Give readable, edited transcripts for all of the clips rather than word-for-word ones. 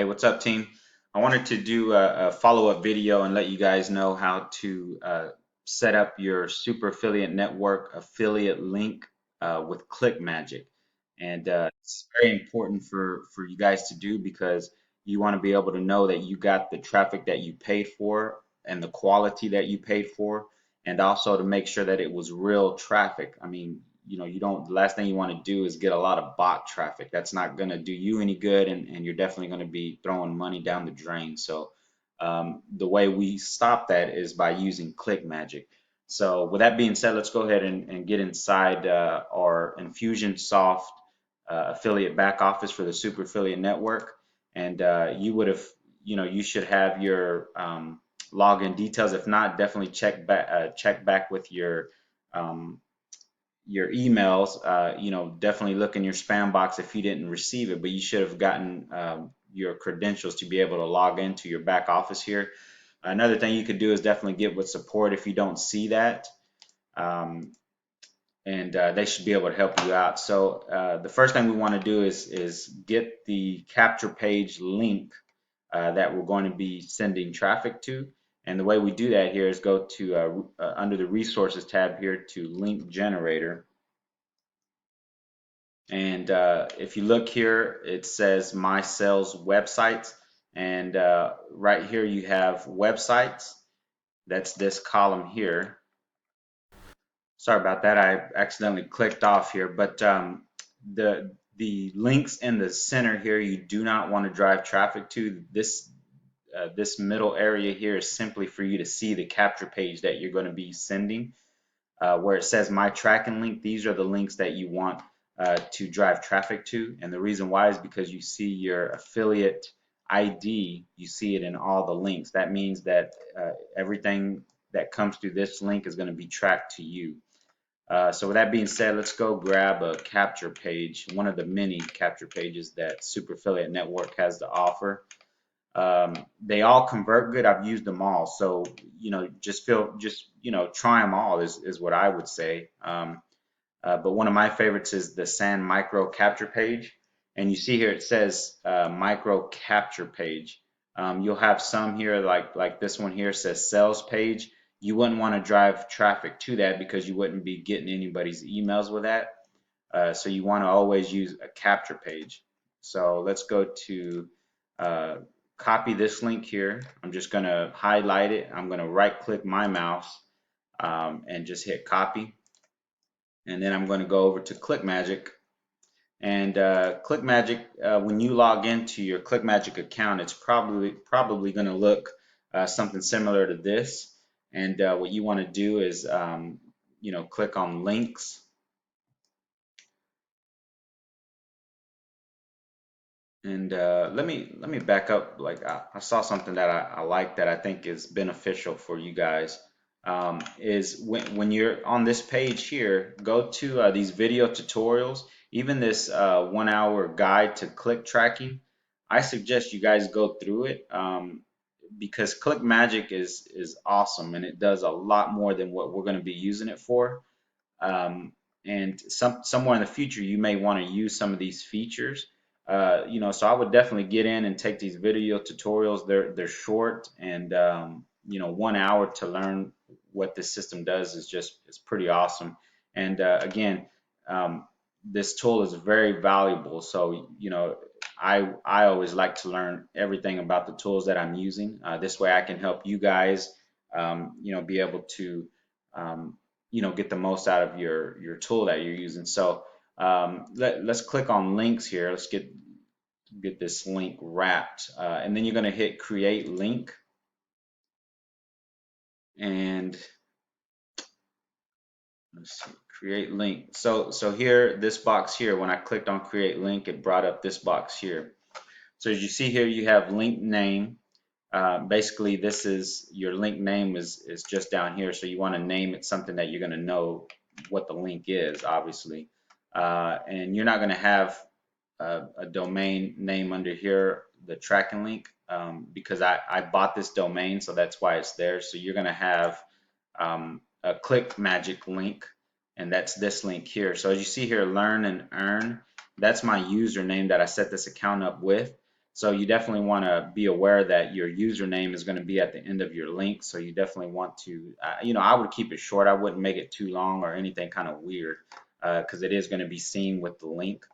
Hey, what's up, team? I wanted to do a follow-up video and let you guys know how to set up your super affiliate network affiliate link with ClickMagick. And it's very important for you guys to do because you want to be able to know that you got the traffic that you paid for and the quality that you paid for, and also to make sure that it was real traffic. I mean, you don't, the last thing you want to do is get a lot of bot traffic. That's not going to do you any good, and you're definitely going to be throwing money down the drain. So the way we stop that is by using ClickMagick. So with that being said, let's go ahead and get inside our Infusionsoft affiliate back office for the super affiliate network. And you would have, you should have your login details. If not, definitely check back with um, your emails. Definitely look in your spam box if you didn't receive it, but you should have gotten your credentials to be able to log into your back office here. Another thing you could do is definitely get with support if you don't see that. Um, and they should be able to help you out. So the first thing we want to do is get the capture page link that we're going to be sending traffic to. And the way we do that here is go to under the resources tab here to link generator. And if you look here, it says my sales websites. And right here you have websites. That's this column here. Sorry about that. I accidentally clicked off here. But the links in the center here, you do not want to drive traffic to. This middle area here is simply for you to see the capture page that you're going to be sending. Where it says my tracking link, these are the links that you want to drive traffic to. And the reason why is because you see your affiliate ID, you see it in all the links. That means that everything that comes through this link is going to be tracked to you. So with that being said, let's go grab a capture page, one of the many capture pages that Super Affiliate Network has to offer. They all convert good. I've used them all. So, try them all is what I would say. But one of my favorites is the Sand Micro capture page. And you see here it says micro capture page. You'll have some here like this one here says sales page. You wouldn't want to drive traffic to that because you wouldn't be getting anybody's emails with that. So you want to always use a capture page. So let's go to copy this link here. I'm just going to highlight it. I'm going to right click my mouse and just hit copy. And then I'm going to go over to ClickMagick. And ClickMagick, when you log into your ClickMagick account, it's probably going to look something similar to this. And what you want to do is, click on links. And let me back up. Like I saw something that I like that I think is beneficial for you guys. Is when you're on this page here, go to these video tutorials. Even this 1 hour guide to click tracking. I suggest you guys go through it because ClickMagick is awesome and it does a lot more than what we're going to be using it for. And somewhere in the future you may want to use some of these features. So I would definitely get in and take these video tutorials. They're short, and 1 hour to learn what this system does is pretty awesome. And again, this tool is very valuable. So I always like to learn everything about the tools that I'm using. This way I can help you guys, be able to get the most out of your tool that you're using. So let's click on links here. Let's get this link wrapped, and then you're going to hit create link. And let's see, create link. So here, this box here, when I clicked on create link, it brought up this box here. So as you see here, you have link name. Basically, this is your link name is just down here. So you want to name it something that you're going to know what the link is, obviously. And you're not going to have a domain name under here, the tracking link, because I bought this domain, so that's why it's there. So you're going to have a Click Magick link, and that's this link here. So as you see here, learn and earn, that's my username that I set this account up with. So you definitely want to be aware that your username is going to be at the end of your link. So you definitely want to, I would keep it short. I wouldn't make it too long or anything kind of weird because it is going to be seen with the link.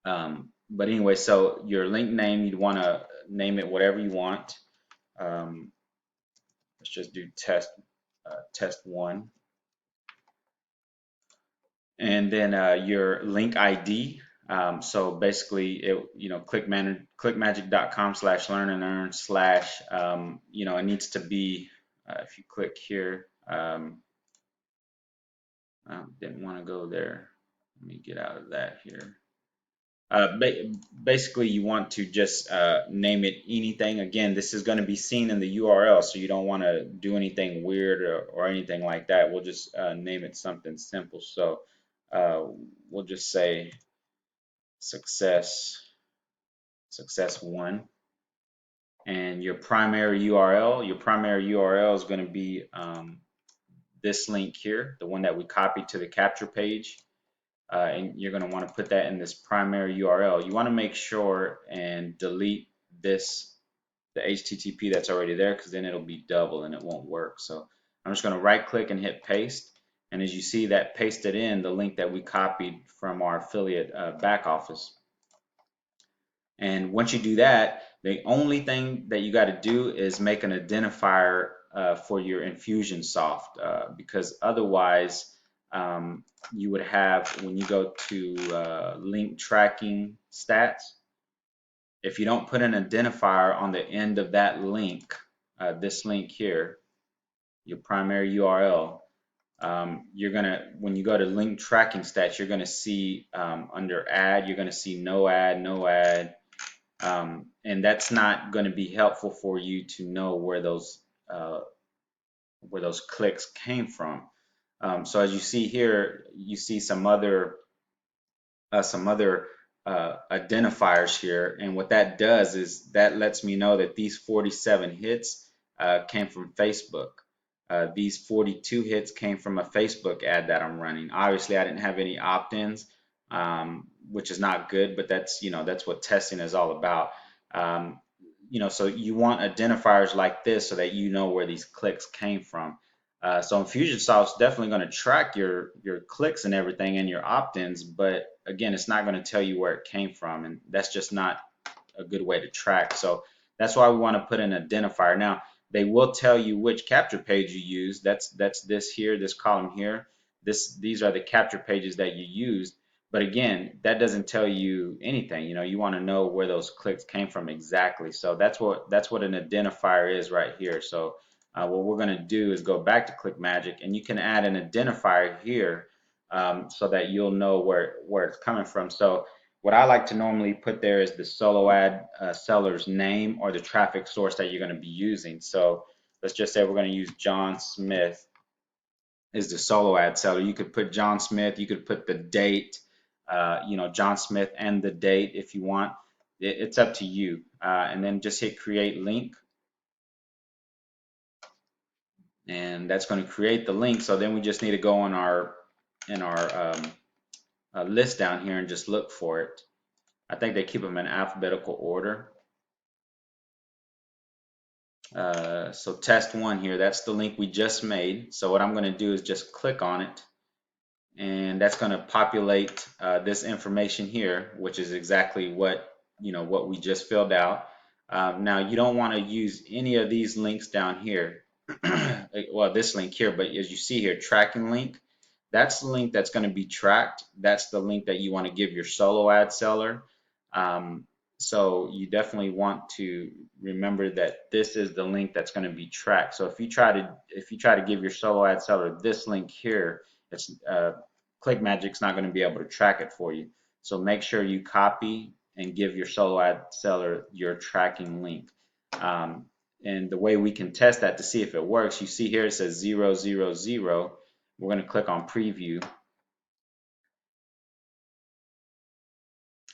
But anyway, so your link name, you'd want to name it whatever you want. Let's just do test one. And then your link ID. So basically, clickmagick.com/learn and earn slash, it needs to be, if you click here, I didn't want to go there. Let me get out of that here. Basically, you want to just name it anything. Again, this is going to be seen in the URL, so you don't want to do anything weird or anything like that. We'll just name it something simple. So uh, we'll just say success 1, and your primary URL is going to be this link here, the one that we copied to the capture page. And you're going to want to put that in this primary URL. You want to make sure and delete the HTTP that's already there, because then it'll be double and it won't work. So I'm just going to right click and hit paste. And as you see, that pasted in the link that we copied from our affiliate back office. And once you do that, the only thing that you got to do is make an identifier for your Infusionsoft, because otherwise you would have, when you go to link tracking stats, if you don't put an identifier on the end of that link, this link here, your primary URL, when you go to link tracking stats, you're going to see under add, you're going to see no ad, no ad. And that's not going to be helpful for you to know where those clicks came from. So as you see here, you see some other identifiers here, and what that does is that lets me know that these 47 hits came from Facebook. These 42 hits came from a Facebook ad that I'm running. Obviously, I didn't have any opt-ins, which is not good, but that's what testing is all about. So you want identifiers like this so that you know where these clicks came from. So Infusionsoft is definitely going to track your clicks and everything and your opt-ins, but again, it's not going to tell you where it came from, and that's just not a good way to track. So that's why we want to put an identifier. Now, they will tell you which capture page you use. That's this here, this column here. These are the capture pages that you used. But again, that doesn't tell you anything. You want to know where those clicks came from exactly. So that's what an identifier is right here. So what we're going to do is go back to ClickMagick, and you can add an identifier here so that you'll know where it's coming from. So what I like to normally put there is the solo ad seller's name or the traffic source that you're going to be using. So let's just say we're going to use John Smith is the solo ad seller. You could put John Smith, you could put the date, John Smith and the date if you want. It's up to you. And then just hit create link. And that's going to create the link. So then we just need to go in our list down here and just look for it. I think they keep them in alphabetical order. So test one here, that's the link we just made. So what I'm going to do is just click on it, and that's going to populate this information here, which is exactly what we just filled out. Now you don't want to use any of these links down here. Well, this link here, but as you see here, tracking link, that's the link that's going to be tracked. That's the link that you want to give your solo ad seller. So you definitely want to remember that this is the link that's going to be tracked. So if you try to give your solo ad seller this link here, it's ClickMagick's not going to be able to track it for you. So make sure you copy and give your solo ad seller your tracking link. And the way we can test that to see if it works, you see here it says 000. We're going to click on preview.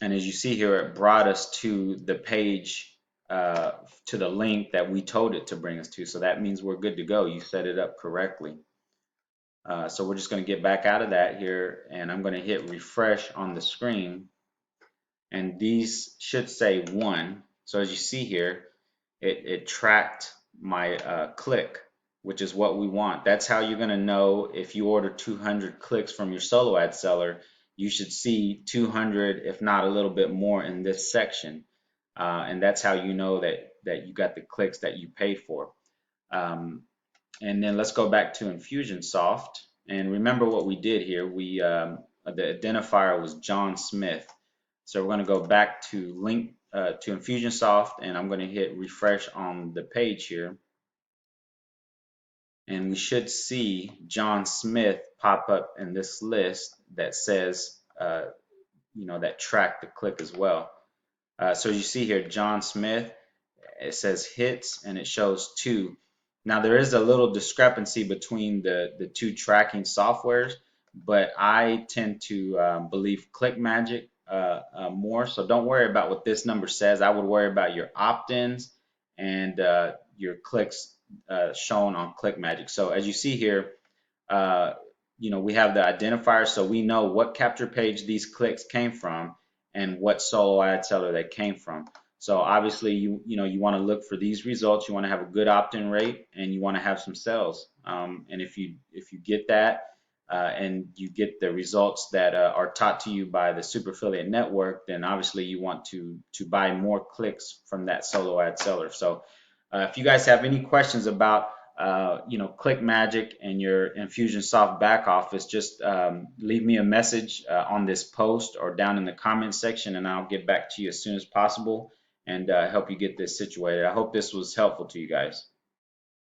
And as you see here, it brought us to the page, to the link that we told it to bring us to. So that means we're good to go. You set it up correctly. So we're just going to get back out of that here, and I'm going to hit refresh on the screen. and these should say 1. So as you see here, it tracked my click, which is what we want. That's how you're going to know if you order 200 clicks from your solo ad seller. You should see 200, if not a little bit more, in this section, and that's how you know that you got the clicks that you paid for. Um, and then let's go back to Infusionsoft, and remember what we did here. The identifier was John Smith. So we're going to go back to link to Infusionsoft, and I'm going to hit refresh on the page here, and we should see John Smith pop up in this list that says, that track the click as well. So you see here, John Smith, it says hits and it shows 2. Now there is a little discrepancy between the two tracking softwares, but I tend to believe ClickMagick more. So don't worry about what this number says. I would worry about your opt-ins and your clicks shown on ClickMagick. So as you see here, uh, we have the identifier, so we know what capture page these clicks came from and what solo ad seller they came from. So obviously you want to look for these results. You want to have a good opt-in rate, and you want to have some sales. And if you get that and you get the results that are taught to you by the super affiliate network, then obviously you want to buy more clicks from that solo ad seller. So if you guys have any questions about ClickMagick and your Infusionsoft back office, just leave me a message on this post or down in the comment section, and I'll get back to you as soon as possible and help you get this situated. I hope this was helpful to you guys.